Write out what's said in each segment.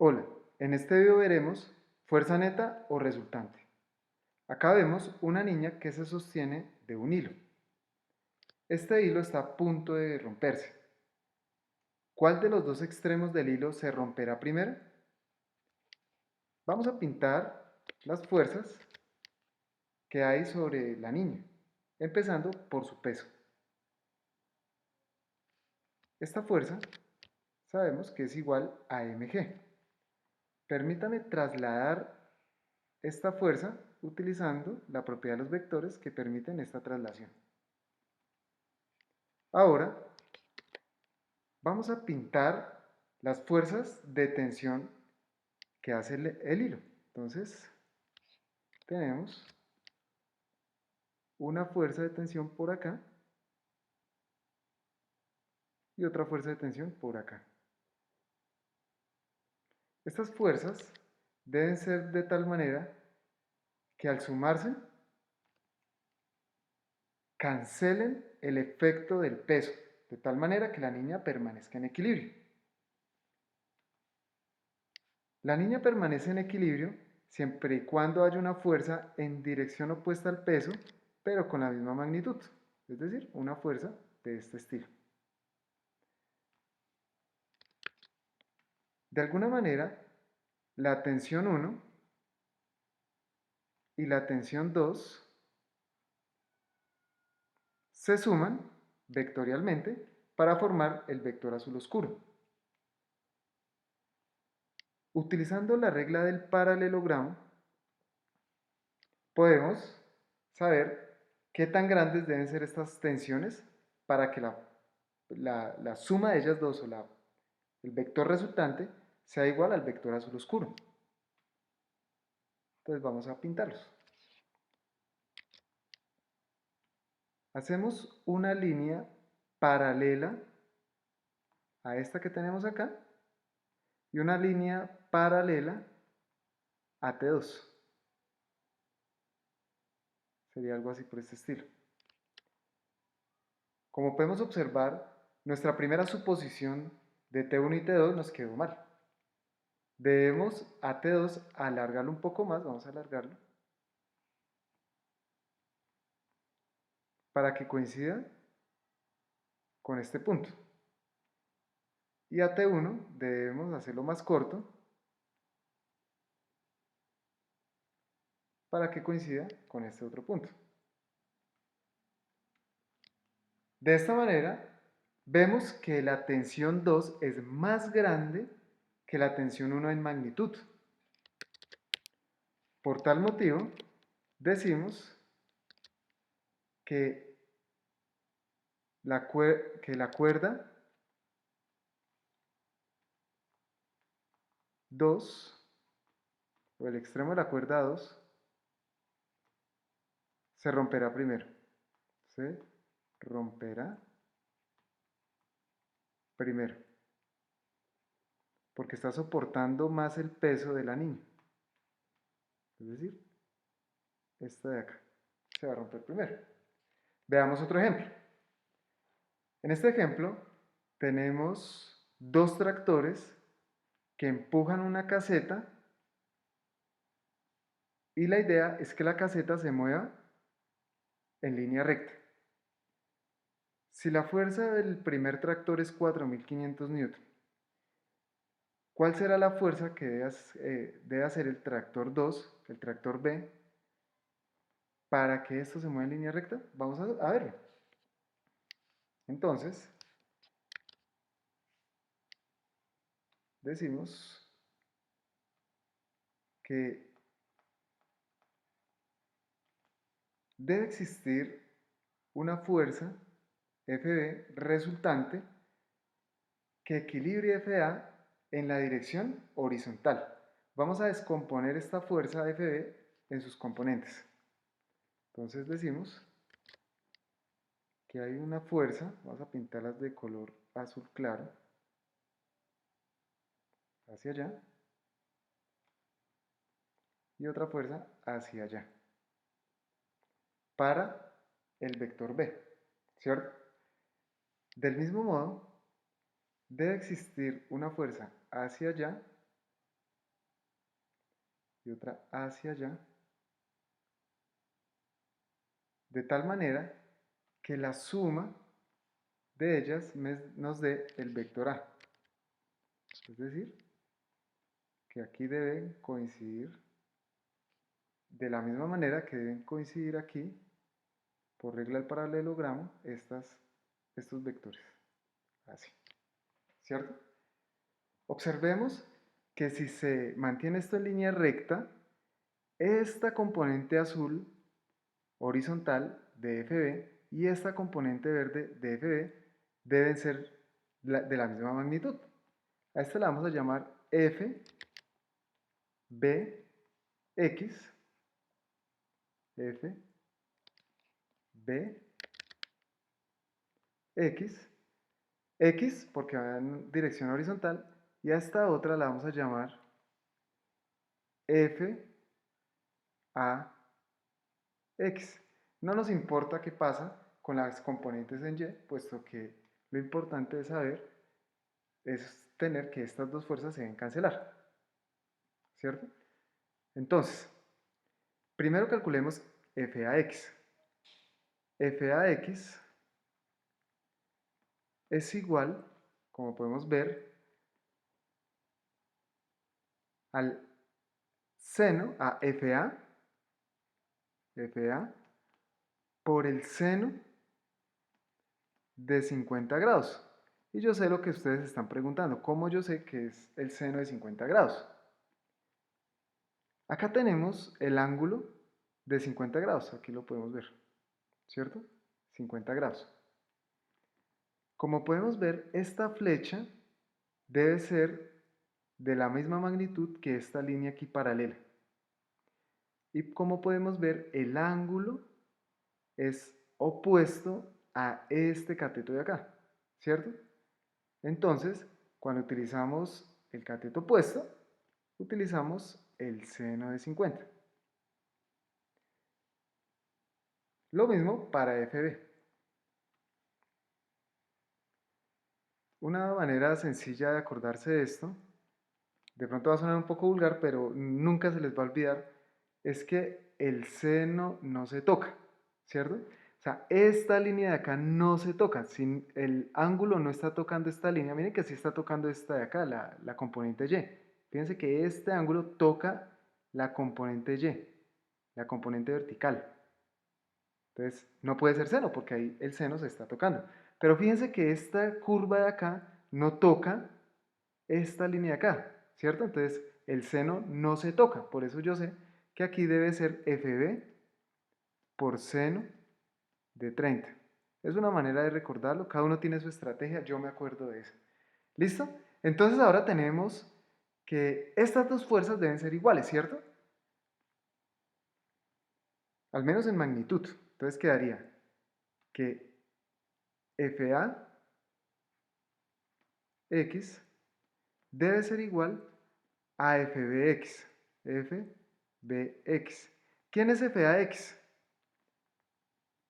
Hola, en este video veremos fuerza neta o resultante. Acá vemos una niña que se sostiene de un hilo. Este hilo está a punto de romperse. ¿Cuál de los dos extremos del hilo se romperá primero? Vamos a pintar las fuerzas que hay sobre la niña, empezando por su peso. Esta fuerza sabemos que es igual a mg. Permítame trasladar esta fuerza utilizando la propiedad de los vectores que permiten esta traslación. Ahora vamos a pintar las fuerzas de tensión que hace el hilo. Entonces tenemos una fuerza de tensión por acá y otra fuerza de tensión por acá. Estas fuerzas deben ser de tal manera que al sumarse cancelen el efecto del peso, de tal manera que la niña permanezca en equilibrio. La niña permanece en equilibrio siempre y cuando haya una fuerza en dirección opuesta al peso, pero con la misma magnitud, es decir, una fuerza de este estilo. De alguna manera, la tensión 1 y la tensión 2 se suman vectorialmente para formar el vector azul oscuro. Utilizando la regla del paralelogramo, podemos saber qué tan grandes deben ser estas tensiones para que la suma de ellas dos o el vector resultante sea igual al vector azul oscuro. Entonces vamos a pintarlos. Hacemos una línea paralela a esta que tenemos acá y una línea paralela a T2. Sería algo así por este estilo. Como podemos observar, nuestra primera suposición de T1 y T2 nos quedó mal. Debemos a T2 alargarlo un poco más, vamos a alargarlo, para que coincida con este punto. Y a T1 debemos hacerlo más corto para que coincida con este otro punto. De esta manera, vemos que la tensión 2 es más grande que la tensión 1 en magnitud. Por tal motivo, decimos que la cuerda 2, o el extremo de la cuerda 2, se romperá primero. Se romperá primero, porque está soportando más el peso de la niña. Es decir, esta de acá se va a romper primero. Veamos otro ejemplo. En este ejemplo tenemos dos tractores que empujan una caseta y la idea es que la caseta se mueva en línea recta. Si la fuerza del primer tractor es 4500 newton, ¿cuál será la fuerza que debe hacer el tractor 2, el tractor B, para que esto se mueva en línea recta? Vamos a verlo. Entonces, decimos que debe existir una fuerza FB resultante que equilibre FA en la dirección horizontal. Vamos a descomponer esta fuerza FB en sus componentes. Entonces decimos que hay una fuerza, vamos a pintarlas de color azul claro, hacia allá, y otra fuerza hacia allá, para el vector B, ¿cierto? Del mismo modo, debe existir una fuerza hacia allá y otra hacia allá, de tal manera que la suma de ellas nos dé el vector A. Es decir, que aquí deben coincidir de la misma manera que deben coincidir aquí, por regla del paralelogramo, estos vectores. Así, ¿cierto? Observemos que si se mantiene esto en línea recta, esta componente azul horizontal de FB y esta componente verde de FB deben ser de la misma magnitud. A esta la vamos a llamar FBX, FBX, X porque va en dirección horizontal, y a esta otra la vamos a llamar FAX. No nos importa qué pasa con las componentes en Y, puesto que lo importante de saber es tener que estas dos fuerzas se deben cancelar, ¿cierto? Entonces, primero calculemos FAX. FAX es igual, como podemos ver, al seno, a FA por el seno de 50 grados. Y yo sé lo que ustedes están preguntando, ¿cómo yo sé que es el seno de 50 grados? Acá tenemos el ángulo de 50 grados, aquí lo podemos ver, ¿cierto? 50 grados. Como podemos ver, esta flecha debe ser de la misma magnitud que esta línea aquí paralela. Y como podemos ver, el ángulo es opuesto a este cateto de acá, ¿cierto? Entonces, cuando utilizamos el cateto opuesto, utilizamos el seno de 50. Lo mismo para FB. Una manera sencilla de acordarse de esto, de pronto va a sonar un poco vulgar, pero nunca se les va a olvidar, es que el seno no se toca, ¿cierto? O sea, esta línea de acá no se toca, sin el ángulo no está tocando esta línea, miren que sí está tocando esta de acá, la componente Y. Fíjense que este ángulo toca la componente Y, la componente vertical. Entonces, no puede ser seno porque ahí el seno se está tocando. Pero fíjense que esta curva de acá no toca esta línea de acá, ¿cierto? Entonces, el seno no se toca. Por eso yo sé que aquí debe ser FB por seno de 30. Es una manera de recordarlo. Cada uno tiene su estrategia. Yo me acuerdo de eso. ¿Listo? Entonces, ahora tenemos que estas dos fuerzas deben ser iguales, ¿cierto? Al menos en magnitud. Entonces, quedaría que FAX debe ser igual a FBX. FBX. ¿Quién es FAX?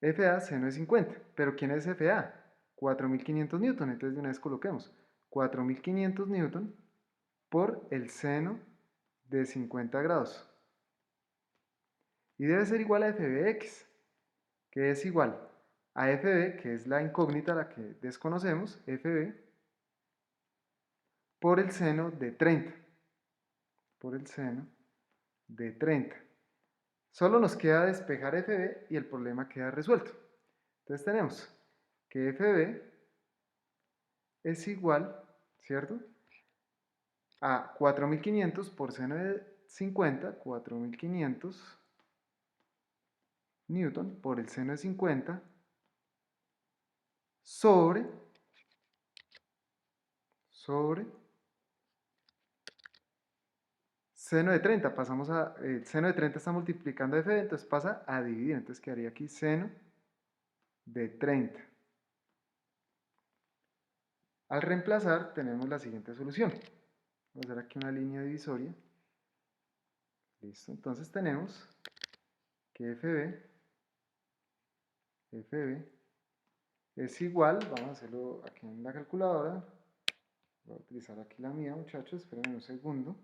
FA seno de 50. ¿Pero quién es FA? 4500 newton. Entonces de una vez coloquemos 4500 newton por el seno de 50 grados. Y debe ser igual a FBX, que es igual a FB, que es la incógnita, la que desconocemos, FB, por el seno de 30. Por el seno de 30. Solo nos queda despejar FB y el problema queda resuelto. Entonces tenemos que FB es igual, ¿cierto? A 4500 por seno de 50, 4500 newton por el seno de 50 sobre seno de 30. Pasamos a, el seno de 30 está multiplicando FB, entonces pasa a dividir. Entonces quedaría aquí seno de 30. Al reemplazar tenemos la siguiente solución. Vamos a hacer aquí una línea divisoria. Listo, entonces tenemos que FB es igual, vamos a hacerlo aquí en la calculadora. Voy a utilizar aquí la mía, muchachos, espérenme un segundo.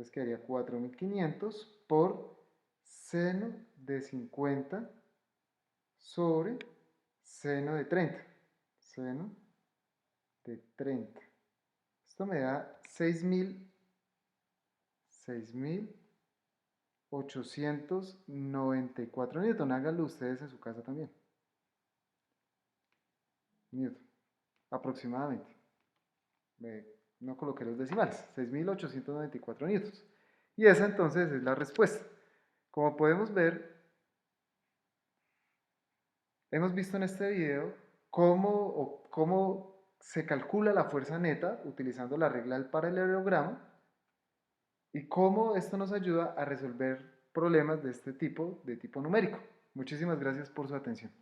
Entonces quedaría 4500 por seno de 50 sobre seno de 30. Seno de 30. Esto me da 6.894 newton. Háganlo ustedes en su casa también. Newton, aproximadamente. No coloqué los decimales. 6.894 newtons. Y esa entonces es la respuesta. Como podemos ver, hemos visto en este video cómo se calcula la fuerza neta utilizando la regla del paralelogramo y cómo esto nos ayuda a resolver problemas de este tipo, de tipo numérico. Muchísimas gracias por su atención.